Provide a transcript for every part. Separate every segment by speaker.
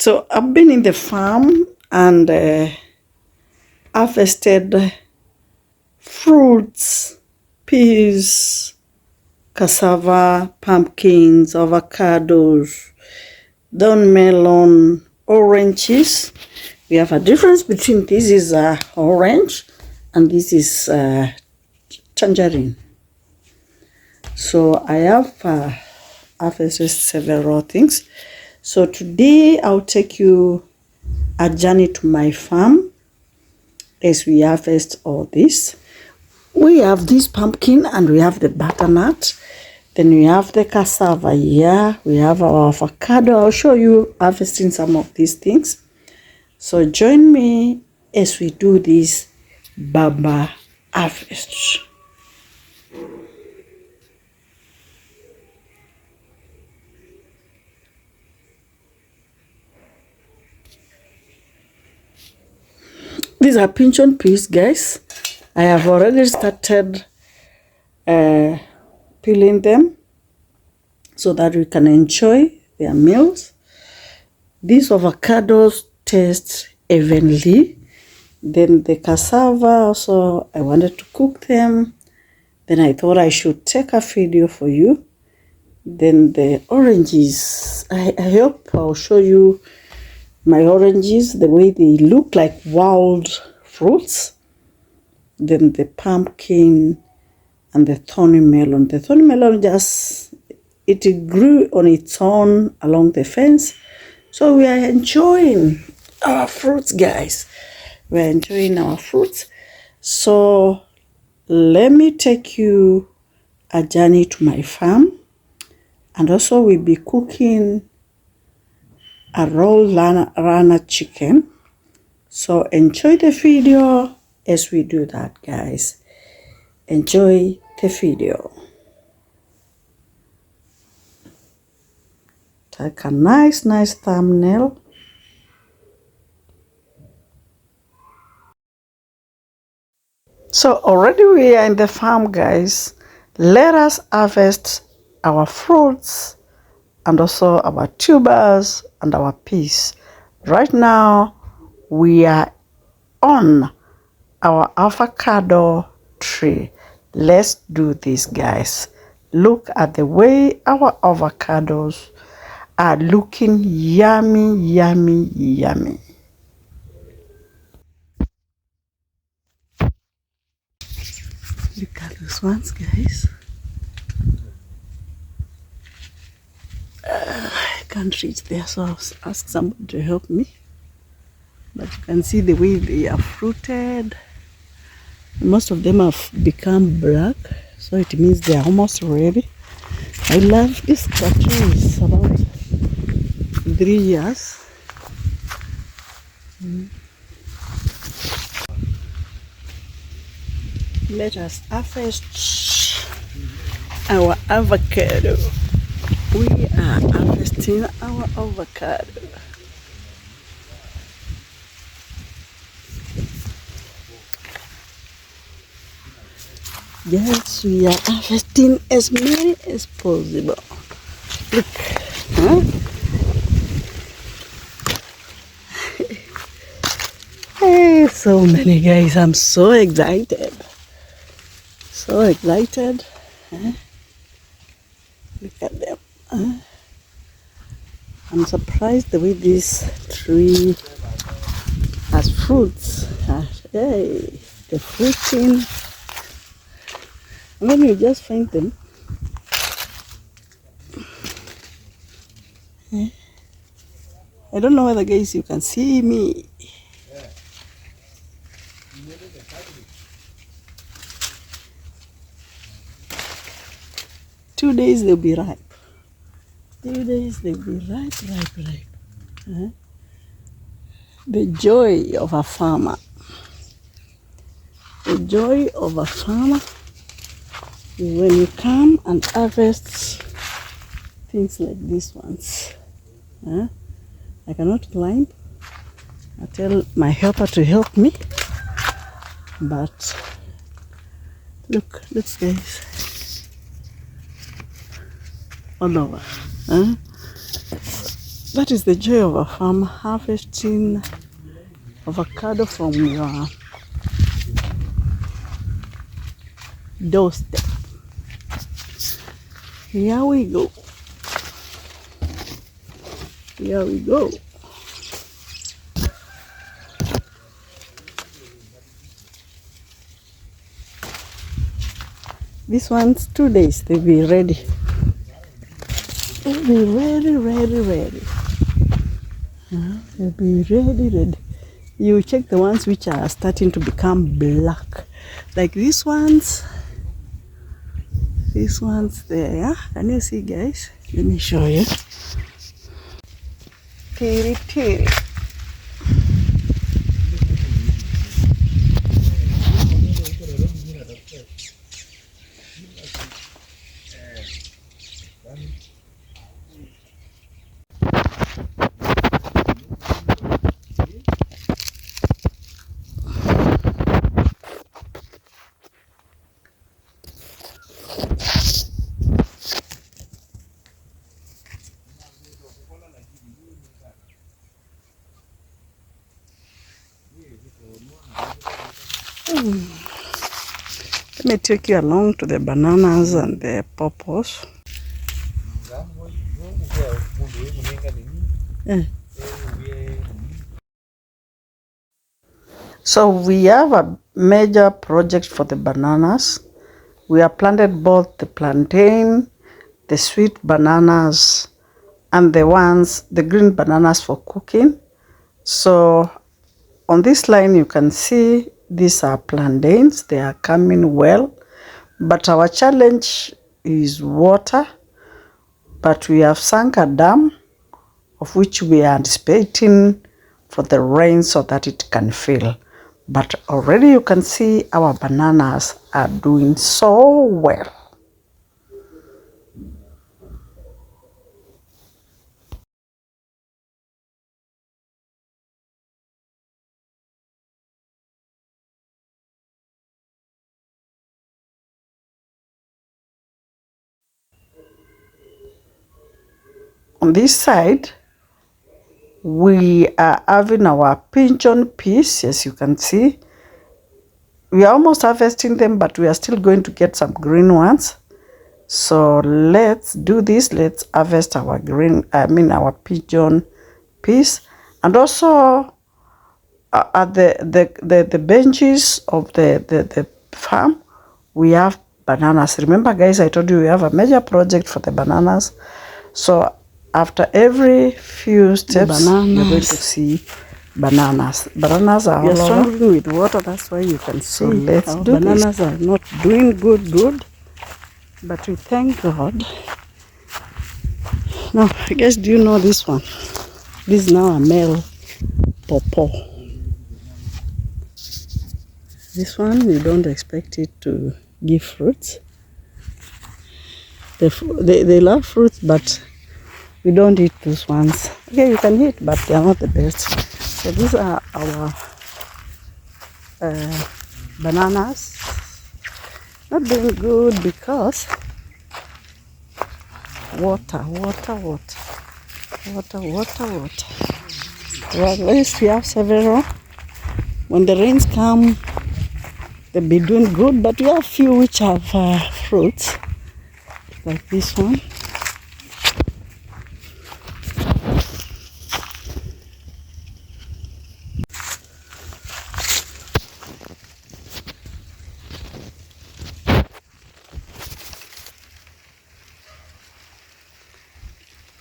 Speaker 1: So I've been in the farm and harvested fruits, peas, cassava, pumpkins, avocados, don melon, oranges. We have a difference between this is orange and this is tangerine. So I have harvested several things. So today I'll take you a journey to my farm as we harvest all this. We have this pumpkin and we have the butternut. Then we have the cassava here. We have our avocado. I'll show you harvesting some of these things. So join me as we do this Baba harvest. These are pinchon peas, guys. I have already started peeling them so that we can enjoy their meals. These avocados taste evenly. Then the cassava also, I wanted to cook them. Then I thought I should take a video for you. Then the oranges, I hope I'll show you my oranges, the way they look like wild fruits. Then the pumpkin and the thorny melon. The thorny melon it grew on its own along the fence. So we are enjoying our fruits, guys. We're enjoying our fruits. So let me take you a journey to my farm. And also we'll be cooking a raw rana chicken. So enjoy the video as we do that, guys. Enjoy the video. Take a nice thumbnail. So already we are in the farm, guys. Let us harvest our fruits and also our tubers and our peas. Right now, we are on our avocado tree. Let's do this, guys. Look at the way our avocados are looking yummy, yummy, yummy. Look at those ones, guys. I can't reach there, so I'll ask somebody to help me. But you can see the way they are fruited. Most of them have become black, so it means they are almost ready. I love this tree. It's about 3 years. Let us harvest our avocado. We are harvesting our avocado. Yes, we are harvesting as many as possible. Look, huh? Hey, so many, guys. I'm so excited. So excited. Huh? Look at them. Huh? I'm surprised the way this tree has fruits. Hey, the fruiting. And then you just find them. I don't know whether, guys, you can see me. Two days they'll be ripe. 2 days they'll be ripe. The joy of a farmer. The joy of a farmer is when you come and harvest things like these ones. I cannot climb. I tell my helper to help me. But look, guys. All over. That is the joy of a farm, harvesting avocado from your doorstep. Here we go. Here we go. This one's 2 days, they'll be ready. They'll be ready. They'll be ready. You check the ones which are starting to become black. Like these ones there. Can you see, guys? Let me show you. Tiri. Let me take you along to the bananas and the pawpaws. So we have a major project for the bananas. We have planted both the plantain, the sweet bananas, and the green bananas for cooking. So on this line you can see these are plantains. They are coming well, but our challenge is water. But we have sunk a dam of which we are anticipating for the rain so that it can fill. But already you can see our bananas are doing so well. On this side, we are having our pigeon peas, as you can see. We are almost harvesting them, but we are still going to get some green ones. So let's do this. Let's harvest our our pigeon peas. And also at the benches of the farm, we have bananas. Remember, guys, I told you we have a major project for the bananas. So after every few steps, you're going to see bananas. Bananas are all struggling with water. That's why you can see. So let's do bananas are not doing good. But we thank God. Now, I guess, do you know this one? This is now a male pawpaw. This one, you don't expect it to give fruits. They love fruits, but we don't eat those ones. Okay, you can eat, but they are not the best. So these are our bananas. Not doing good because water. Well, at least we have several. When the rains come, they'll be doing good, but we have few which have fruits, like this one.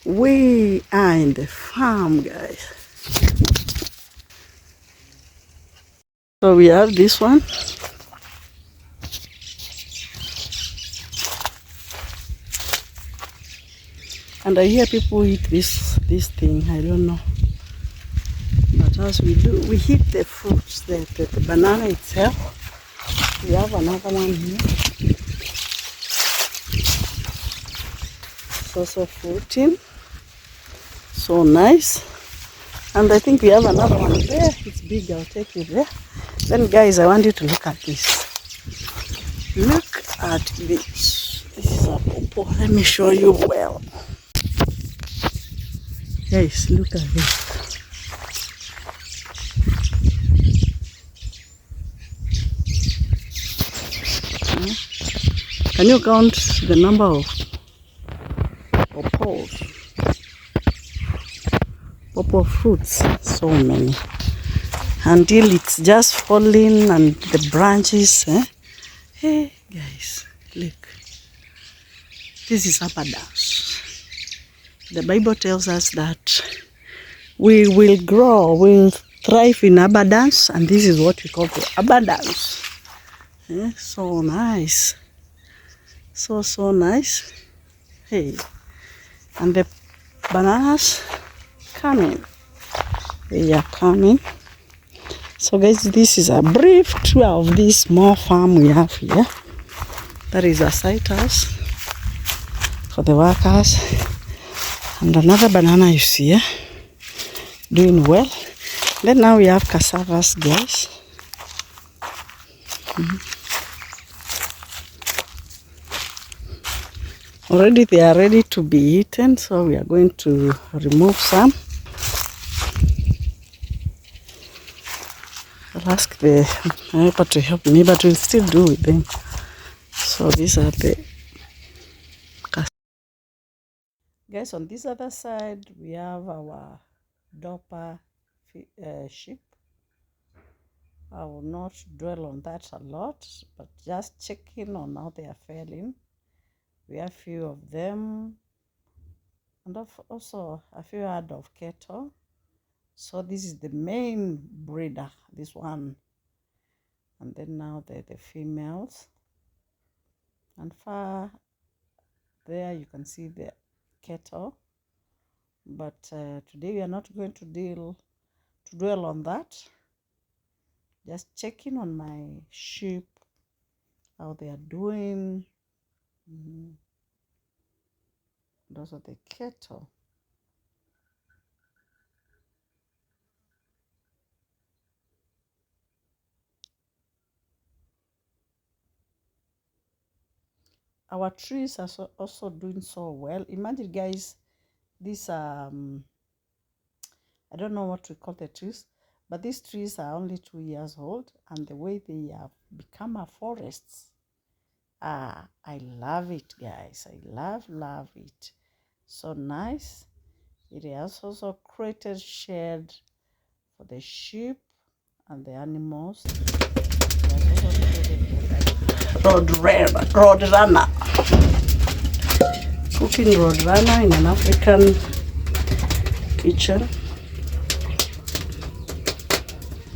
Speaker 1: We are in the farm, guys. So we have this one. And I hear people eat this thing, I don't know. But as we do, we eat the fruits, the banana itself. We have another one here. It's also fruiting. So nice. And I think we have another one there. It's big, I'll take you there. Then guys, I want you to look at this. Look at this. This is a pawpaw. Let me show you well. Guys, look at this. Can you count the number of purple fruits? So many. Until it's just falling and the branches. Hey guys, look. This is abundance. The Bible tells us that we will grow, we'll thrive in abundance, and this is what we call the abundance. So nice. So nice. Hey, and the bananas coming. They are coming. So guys, this is a brief tour of this small farm we have here. That is a site house for the workers. And another banana you see here, doing well. Then now we have cassavas, guys. Already they are ready to be eaten, so we are going to remove some. I'll ask the helper to help me, but we'll still do with them. So these are the guys. On this other side, we have our Dorper sheep. I will not dwell on that a lot, but just checking on how they are faring. We have few of them, and also a few herd of cattle. So this is the main breeder, this one. And then now the females. And far there you can see the cattle. But today we are not going to dwell on that. Just checking on my sheep, how they are doing. Those are the cattle. Our trees are also doing so well. Imagine, guys, these I don't know what we call the trees, but these trees are only 2 years old, and the way they have become a forest, I love it, guys. I love it. So nice. It has also created shade for the sheep and the animals. Roadrunner. Cooking roadrunner in an African kitchen.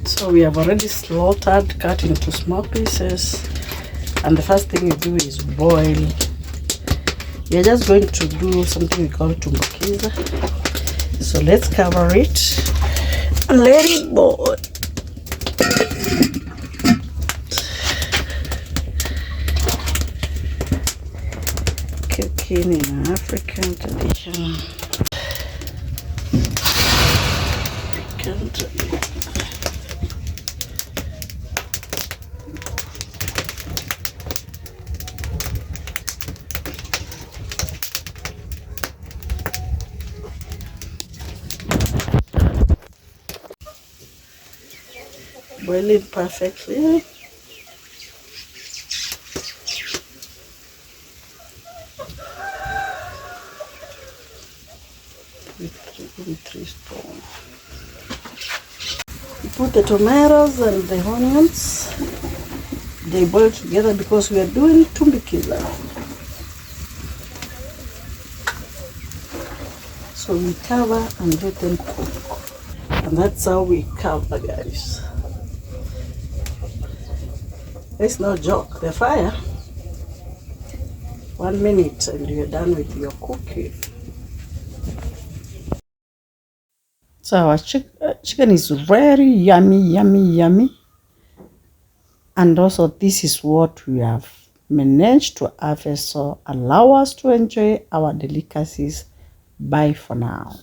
Speaker 1: So we have already slaughtered, cut into small pieces, and the first thing we do is boil. We are just going to do something we call tumbukiza. So let's cover it and let it boil. Cooking in an African tradition. Boil it perfectly. With 3 spoons. We put the tomatoes and the onions. They boil together because we are doing tumbukiza. So we cover and let them cook. And that's how we cover, guys. It's no joke. The fire, 1 minute and you're done with your cooking. So our chicken is very yummy. And also this is what we have managed to harvest. So allow us to enjoy our delicacies. Bye for now.